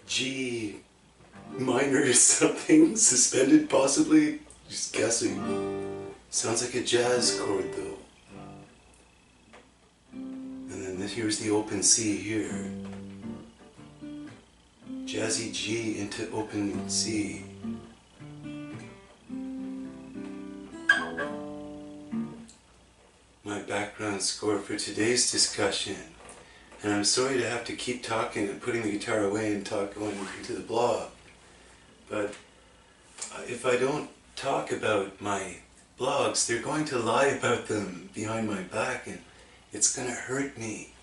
G minor or something, suspended possibly, just guessing. Sounds like a jazz chord though. And then here's the open C here. Jazzy G into open C. My background score for today's discussion. And I'm sorry to have to keep talking and putting the guitar away and going into the blog. But if I don't talk about my blogs, they're going to lie about them behind my back and it's going to hurt me.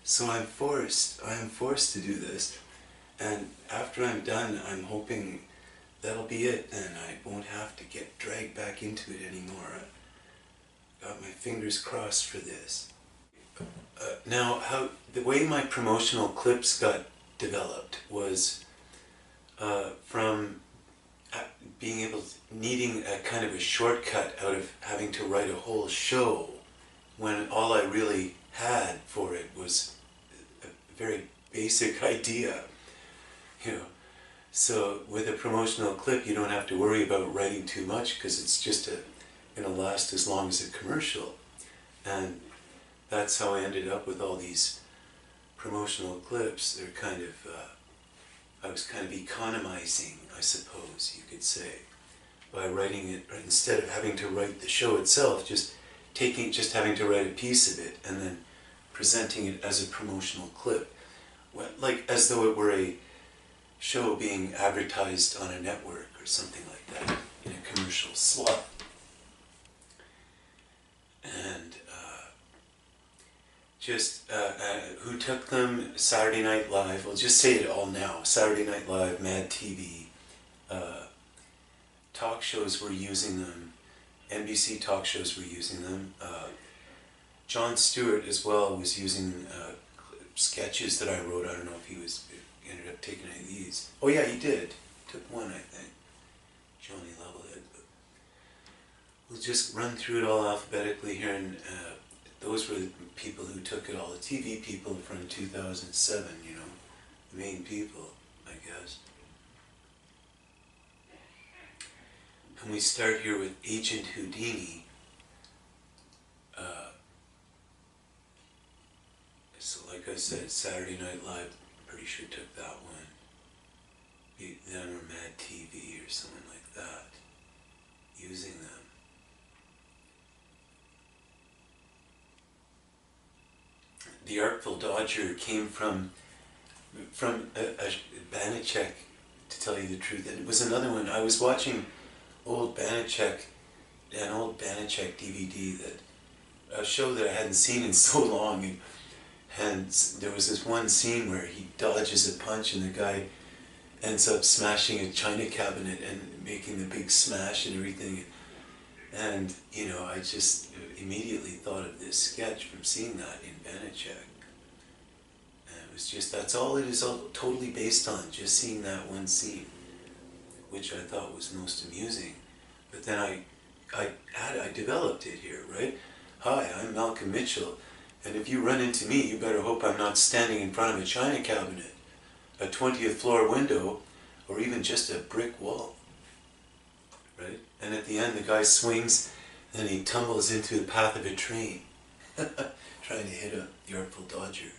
So I am forced to do this. And after I'm done, I'm hoping that'll be it and I won't have to get dragged back into it anymore. I've got my fingers crossed for this. Now, the way my promotional clips got developed was from needing a kind of a shortcut out of having to write a whole show when all I really had for it was a very basic idea, you know. So with a promotional clip, you don't have to worry about writing too much because it's just going to last as long as a commercial. And that's how I ended up with all these promotional clips. They're kind of, I was kind of economizing, I suppose you could say, by writing it, instead of having to write the show itself, just having to write a piece of it and then presenting it as a promotional clip. Like as though it were a show being advertised on a network or something like that, in a commercial slot. And who took them? Saturday Night Live. We'll just say it all now. Saturday Night Live, Mad TV. Talk shows were using them. NBC talk shows were using them. Jon Stewart as well was using sketches that I wrote. I don't know if he ended up taking any of these. Oh yeah, he did. Took one, I think. Johnny Levelhead. We'll just run through it all alphabetically here, and those were the people who took it all. The TV people from 2007, you know, the main people, I guess. And we start here with Agent Houdini. So like I said, Saturday Night Live, pretty sure took that one. Then or Mad TV or something like that, using them. The Artful Dodger came from a Banachek, to tell you the truth. And it was another one. I was watching an old Banachek DVD, a show that I hadn't seen in so long, and there was this one scene where he dodges a punch and the guy ends up smashing a china cabinet and making the big smash and everything. And, you know, I just immediately thought of this sketch from seeing that in Banachek. And it was just, that's all it is, all totally based on, just seeing that one scene, which I thought was most amusing. But then I developed it here, right? Hi, I'm Malcolm Mitchell, and if you run into me, you better hope I'm not standing in front of a china cabinet, a 20th floor window, or even just a brick wall. Right? And at the end, the guy swings, and he tumbles into the path of a train, trying to hit the Artful Dodger.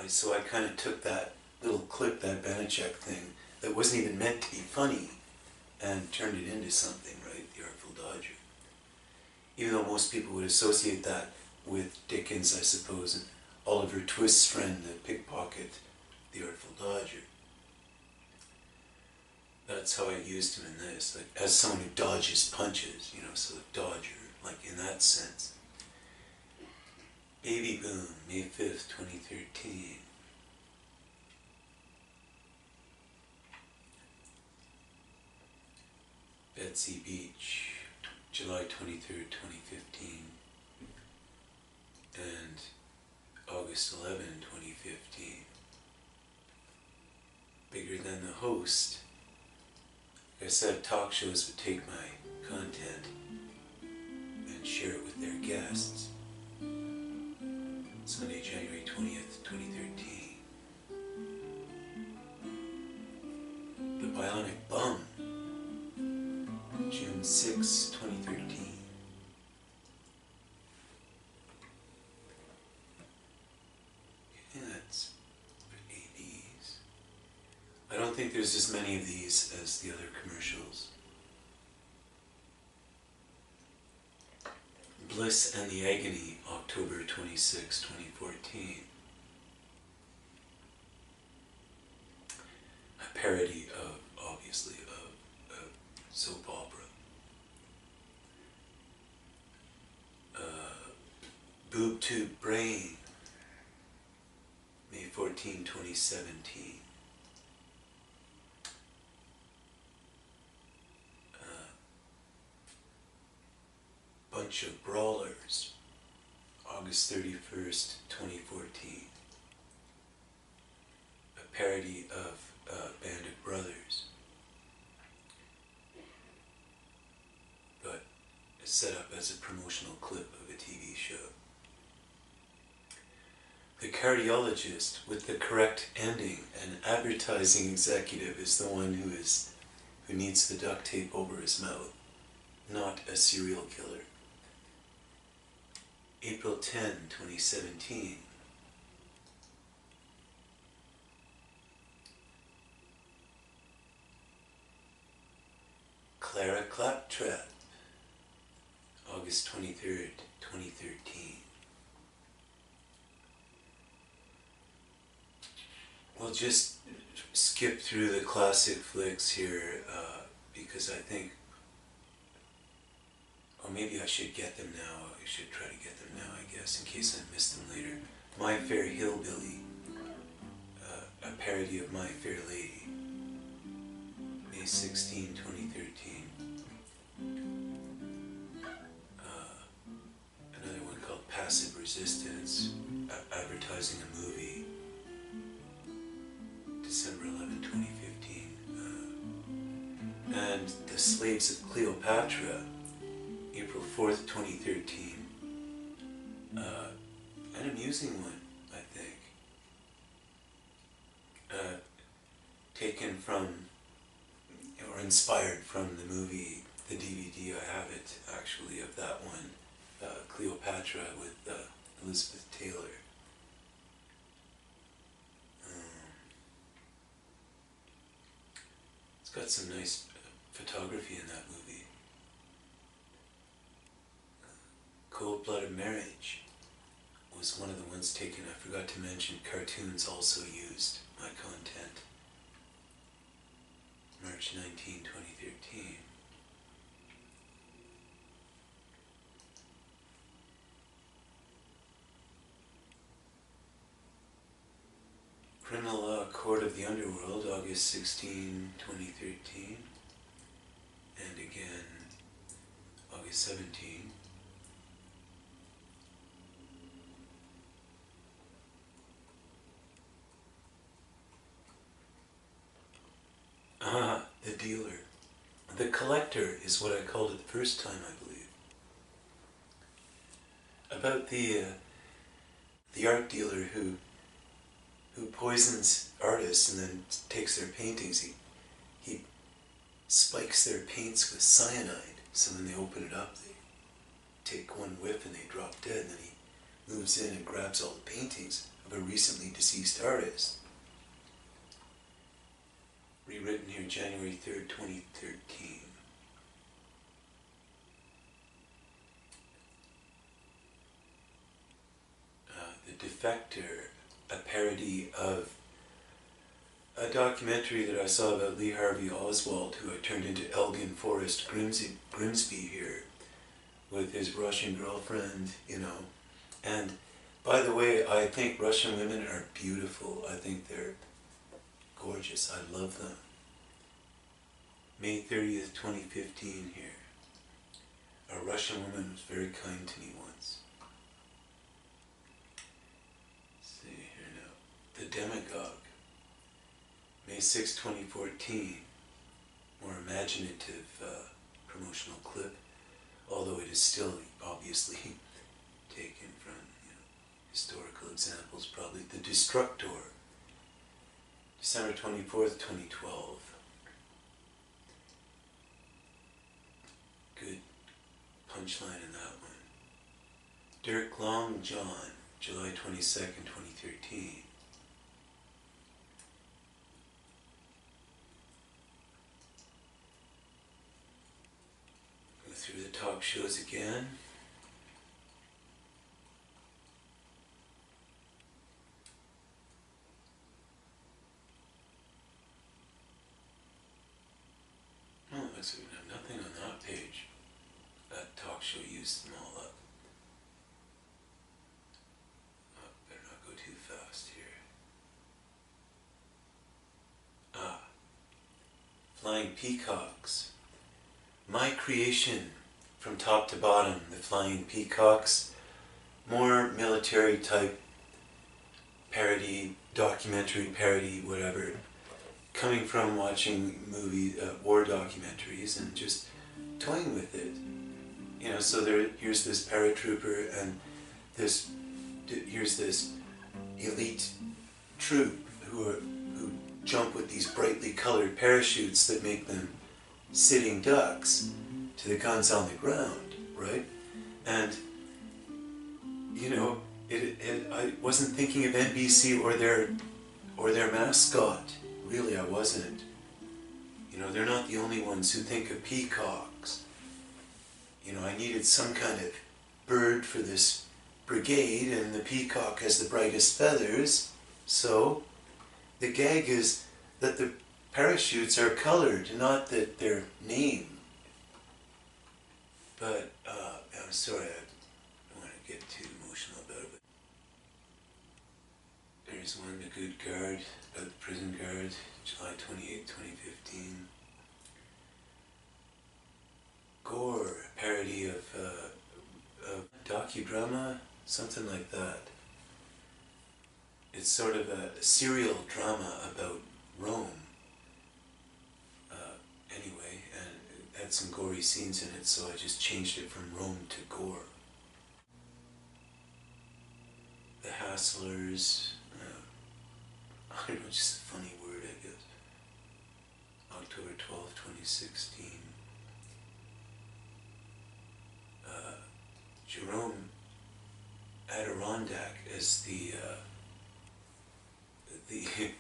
So I kind of took that little clip, that Banachek thing, that wasn't even meant to be funny, and turned it into something, right? The Artful Dodger. Even though most people would associate that with Dickens, I suppose, and Oliver Twist's friend, the pickpocket, the Artful Dodger. That's how I used him in this, like, as someone who dodges punches, you know, so the Dodger, like in that sense. Baby Boom, May 5th, 2013. Betsy Beach, July 23rd, 2015. And August 11, 2015. Bigger Than the Host. Like I said, talk shows would take my content and share it with their guests. Sunday, January 20th, 2013. 6, 2013. Yeah, that's for ABs. I don't think there's as many of these as the other commercials. Bliss and the Agony, October 26, 2014. A parody of, obviously, of soap opera. Boob Tube Brain, May 14, 2017. Bunch of Brawlers, August 31st, 2014. A parody of Band of Brothers, but it's set up as a promotional clip of a TV show. The cardiologist with the correct ending, an advertising executive, is the one who needs the duct tape over his mouth, not a serial killer. April 10, 2017. Clara Claptrap, August 23rd, 2013. We'll just skip through the classic flicks here because I think, or maybe I should get them now. I should try to get them now, I guess, in case I miss them later. My Fair Hillbilly, a parody of My Fair Lady, May 16, 2013. Another one called Passive Resistance, advertising a movie, December 11, 2015. And The Slaves of Cleopatra, April 4th, 2013. An amusing one, I think. Taken from, or inspired from the movie, the DVD, I have it actually, of that one, Cleopatra with Elizabeth Taylor. It's got some nice photography in that movie. Cold-Blooded Marriage was one of the ones taken. I forgot to mention cartoons also used my content. March 19, 2013. Criminal Law Court of the Underworld, August 16, 2013. And again, August 17. The Dealer. The Collector is what I called it the first time, I believe. About the art dealer who poisons artists and then takes their paintings. He spikes their paints with cyanide, so when they open it up, they take one whiff and they drop dead, and then he moves in and grabs all the paintings of a recently deceased artist. Rewritten here January 3rd, 2013. The Defector, a parody of a documentary that I saw about Lee Harvey Oswald, who I turned into Elgin Forrest Grimsby here, with his Russian girlfriend, you know. And by the way, I think Russian women are beautiful. I think they're gorgeous. I love them. May 30th, 2015 here. A Russian woman was very kind to me once. Let's see here now. The Demagogue. May 6, 2014. More imaginative promotional clip, although it is still obviously taken from, you know, historical examples, probably. The Destructor. December 24th, 2012. punchline in that one. Dirk Long John, July 22nd, 2013. Go through the talk shows again. Oh, looks like we have nothing on that page. That talk show used them all up. Oh, better not go too fast here. Ah, Flying Peacocks. My creation from top to bottom, the Flying Peacocks. More military type parody, documentary parody, whatever. Coming from watching war documentaries and just toying with it. You know, so here's this paratrooper and here's this elite troop who jump with these brightly colored parachutes that make them sitting ducks to the guns on the ground, right? And you know, I wasn't thinking of NBC or their mascot. Really, I wasn't. You know, they're not the only ones who think of peacocks. You know, I needed some kind of bird for this brigade, and the peacock has the brightest feathers. So, the gag is that the parachutes are colored, not that they're named. But, I'm sorry, I don't want to get too emotional about it. There's one, The Good Guard, about the prison guard, July 28, 2015. Gore, a parody of a docudrama, something like that. It's sort of a serial drama about Rome. Anyway, and it had some gory scenes in it, so I just changed it from Rome to Gore. The Hasslers, I don't know, just a funny word, I guess. October 12th, 2016. Jerome Adirondack as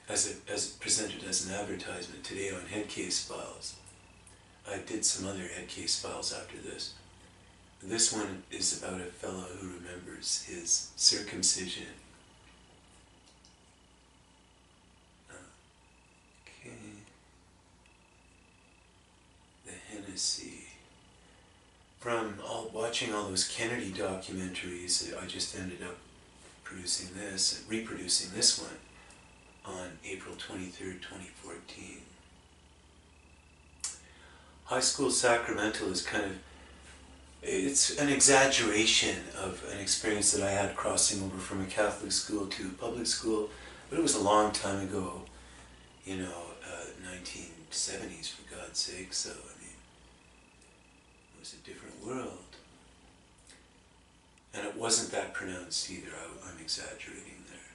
as presented as an advertisement today on Headcase Files. I did some other Headcase Files after this. This one is about a fellow who remembers his circumcision. Okay. The Hennessy. From watching all those Kennedy documentaries, I just ended up reproducing this one on April 23rd, 2014. High School Sacramento is it's an exaggeration of an experience that I had crossing over from a Catholic school to a public school, but it was a long time ago, 1970s for God's sake, so I mean, it was a different world. And it wasn't that pronounced either, I'm exaggerating there.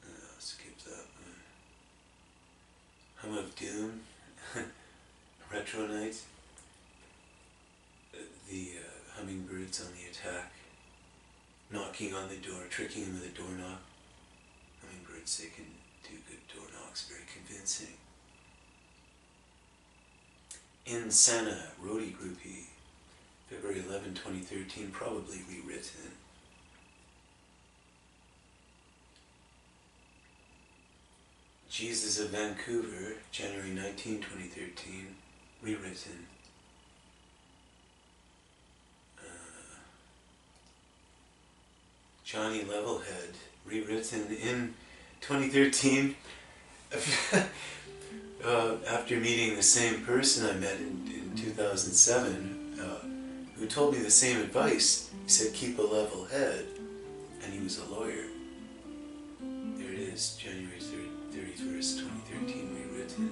I'll skip that one. Hum of Doom, Retro Night, the hummingbirds on the attack, knocking on the door, tricking him with a doorknob. Hummingbirds, they can do good door knocks, very convincing. In Santa, Roadie Groupie, February 11, 2013, probably rewritten. Jesus of Vancouver, January 19, 2013, rewritten. Johnny Levelhead, rewritten in 2013. After meeting the same person I met in 2007, who told me the same advice. He said, keep a level head, and he was a lawyer. There it is, January 31st, 2013, rewritten.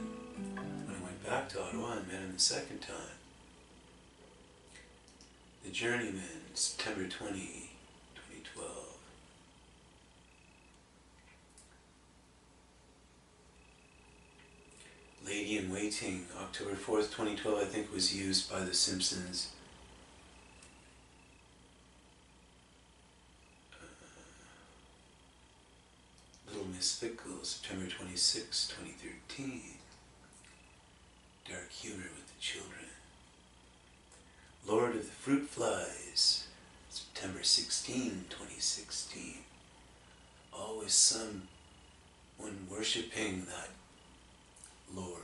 When I went back to Ottawa, I met him the second time. The Journeyman, September 20, 2012. Lady in Waiting, October 4th, 2012, I think was used by The Simpsons. Little Miss Fickle, September 26, 2013. Dark Humor with the Children. Lord of the Fruit Flies, September 16, 2016. Always someone worshipping that Lord,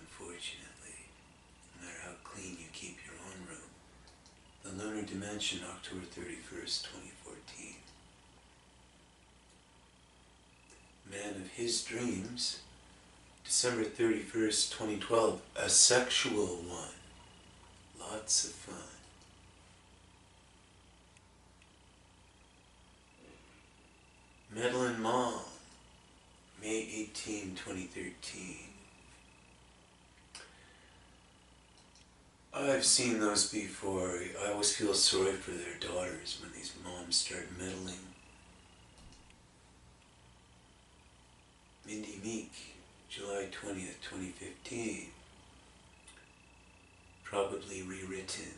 unfortunately, no matter how clean you keep your own room. The Lunar Dimension, October 31st, 2014. Man of His Dreams, December 31st, 2012, a sexual one. Lots of fun. Meddlin' Mom, May 18, 2013. I've seen those before. I always feel sorry for their daughters when these moms start meddling. Mindy Meek, July 20th, 2015. Probably rewritten.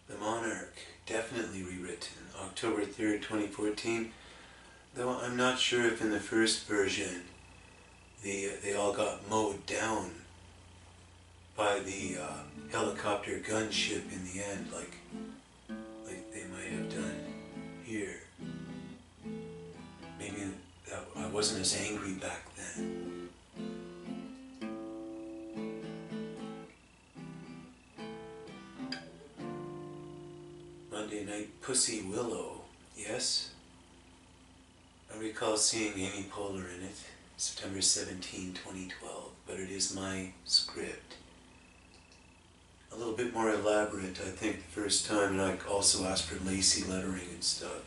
The Monarch, definitely rewritten. October 3rd, 2014. Though I'm not sure if in the first version they all got mowed down by the helicopter gunship in the end, like they might have done here. Maybe that I wasn't as angry back then. Monday Night Pussy Willow, yes? I recall seeing Amy Poehler in it, September 17, 2012, but it is my script. A little bit more elaborate, I think, the first time, and I also asked for lacy lettering and stuff.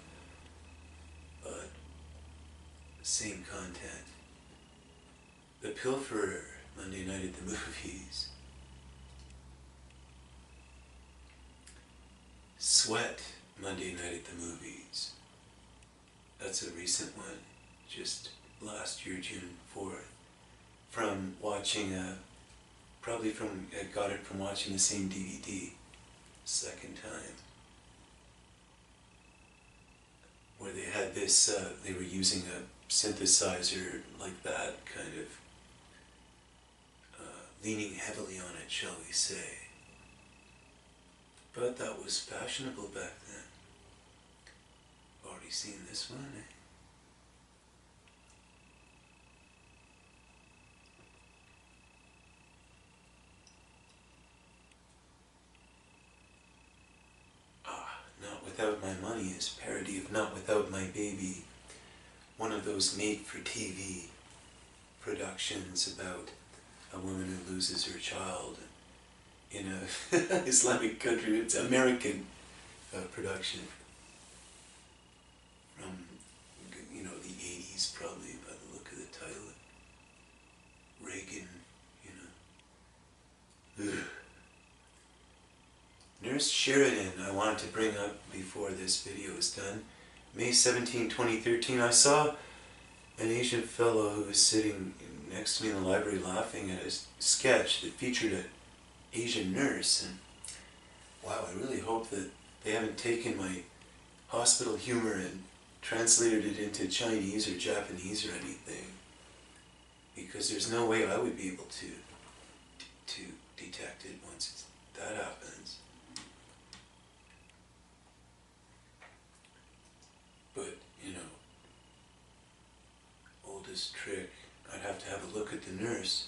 But, same content. The Pilferer, Monday Night at the Movies. Sweat, Monday Night at the Movies. That's a recent one, just last year, June 4th. From watching I got it from watching the same DVD, second time. Where they had this, they were using a synthesizer like that, kind of leaning heavily on it, shall we say. But that was fashionable back then. Already seen this one, eh? Not Without My Money is a parody of Not Without My Baby. One of those made-for-TV productions about a woman who loses her child in a Islamic country. It's American production from, the 80s probably, by the look of the title. Reagan, Ugh. Nurse Sheridan, I wanted to bring up before this video is done. May 17, 2013, I saw an Asian fellow who was sitting next to me in the library laughing at a sketch that featured an Asian nurse, and wow, I really hope that they haven't taken my hospital humor and translated it into Chinese or Japanese or anything, because there's no way I would be able to detect it once that happens. But, oldest trick, I'd have to have a look at the nurse.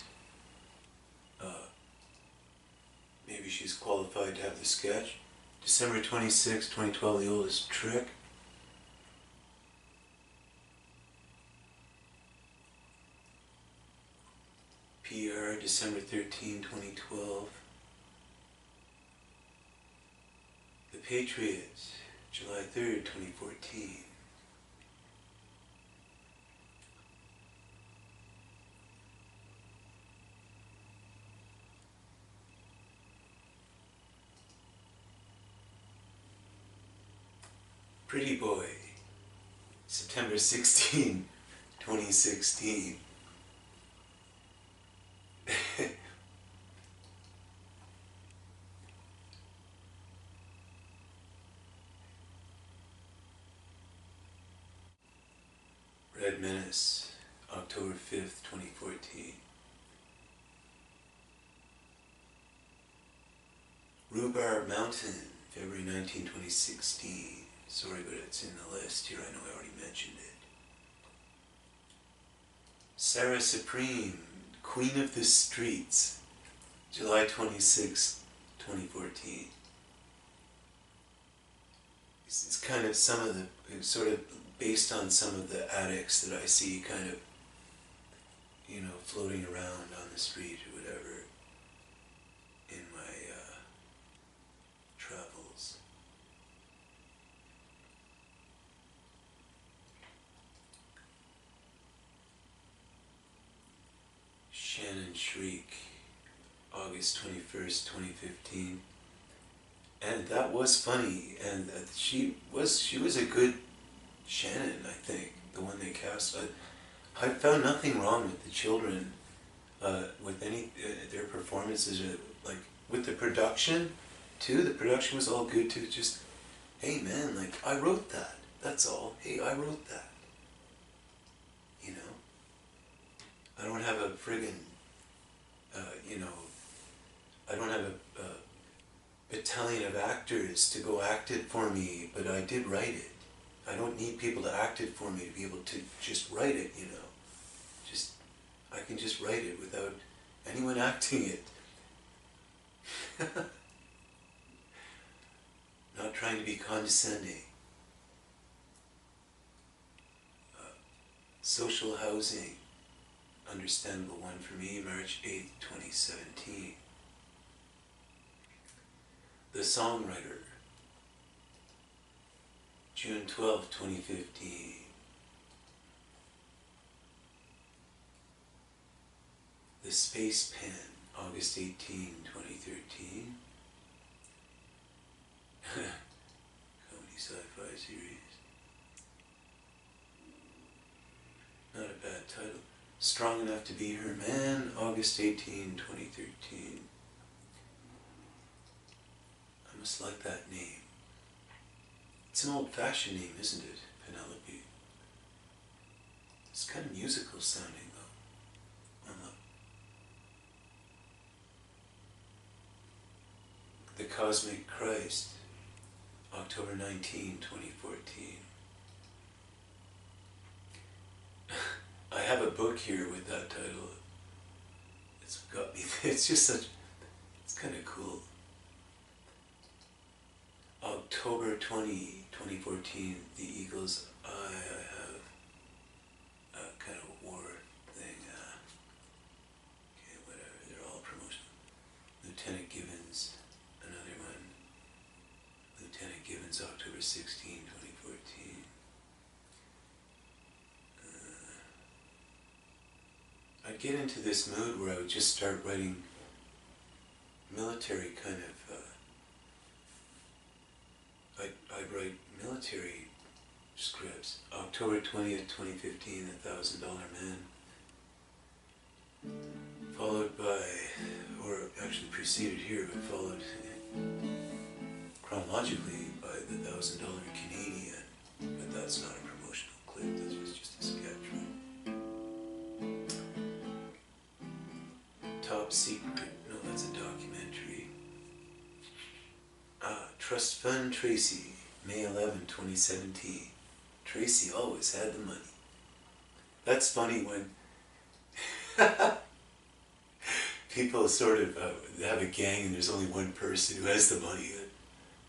Maybe she's qualified to have the sketch. December 26, 2012, the oldest trick. PR, December 13, 2012. The Patriots, July 3rd, 2014. Pretty Boy, September 16, 2016. Red Menace, October 5th, 2014. Rhubarb Mountain, February 19, 2016. Sorry, but it's in the list here. I know I already mentioned it. Sarah Supreme, Queen of the Streets, July 26, 2014. It's kind of some of the, it's sort of based on some of the addicts that I see kind of, you know, floating around on the street or whatever in my travels. Shannon Shriek, August 21st, 2015. And that was funny, and she was a good Shannon, I think, the one they cast. I found nothing wrong with the children, with any their performances, like with the production too. The production was all good too. Just, hey man, like I wrote that. That's all. Hey, I wrote that. You know, I don't have a friggin', you know, I don't have a battalion of actors to go act it for me, but I did write it. I don't need people to act it for me to be able to just write it, you know. Just, I can just write it without anyone acting it. Not trying to be condescending. Social housing, understandable one for me, March 8th, 2017. The Songwriter, June 12, 2015. The Space Pen, August 18, 2013. Comedy sci-fi series. Not a bad title. Strong Enough to Be Her Man, August 18, 2013. I must like that name. It's an old-fashioned name, isn't it, Penelope? It's kind of musical sounding, though. The Cosmic Christ, October 19, 2014. I have a book here with that title. It's got me, it's just such, it's kind of cool. October 20, 2014, The Eagles' Eye. I have a kind of war thing. Okay, whatever, they're all promotional. Lieutenant Gibbons, another one. Lieutenant Gibbons, October 16, 2014. I'd get into this mood where I would just start writing military kind of, I'd write military scripts. October 20th, 2015, The $1,000 Man. Followed by, or actually preceded here, but followed chronologically by The $1,000 Canadian. But that's not a promotional clip, that was just a sketch, right? Top Secret, no, that's a documentary. Trust Fund Tracy, May 11, 2017. Tracy always had the money. That's funny when people sort of have a gang and there's only one person who has the money.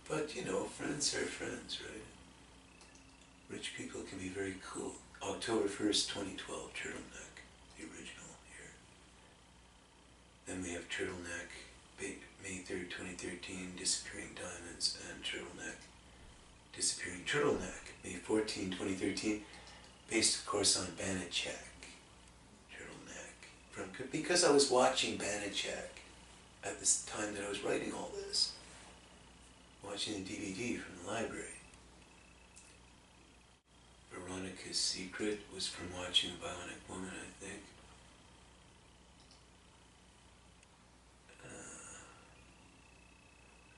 But, you know, friends are friends, right? Rich people can be very cool. October 1st, 2012, Turtleneck, the original here. Then we have Turtleneck, May 3rd, 2013, Disappearing Diamonds, and Turtleneck, Disappearing Turtleneck, May 14, 2013, based of course on Banachek, Turtleneck. Because I was watching Banachek at this time that I was writing all this, watching the DVD from the library. Monica's Secret was from watching Bionic Woman, I think.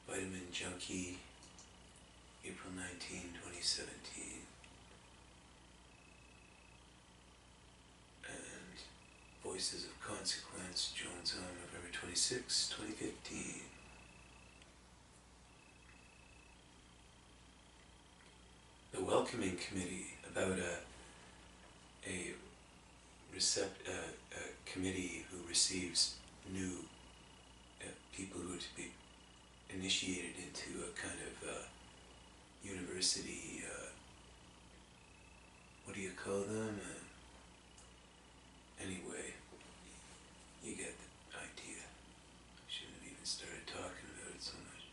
Vitamin Junkie, April 19, 2017. And Voices of Consequence, Jones on November 26, 2015. The Welcoming Committee, about a committee who receives new people who are to be initiated into a kind of university, what do you call them? Anyway, you get the idea. I shouldn't have even started talking about it so much.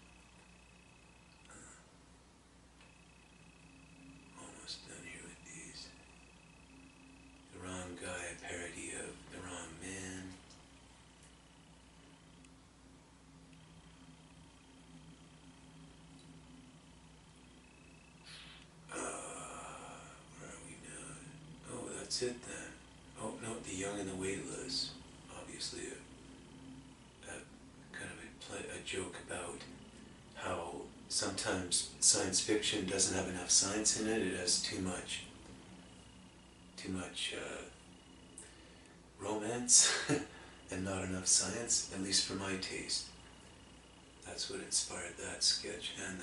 Almost done here with these. The Wrong Guy, a parody of The Wrong Man. Where are we now? Oh, that's it then. Oh no, The Young and the Weightless. Obviously a kind of a joke about how sometimes science fiction doesn't have enough science in it. It has too much romance and not enough science, at least for my taste. That's what inspired that sketch and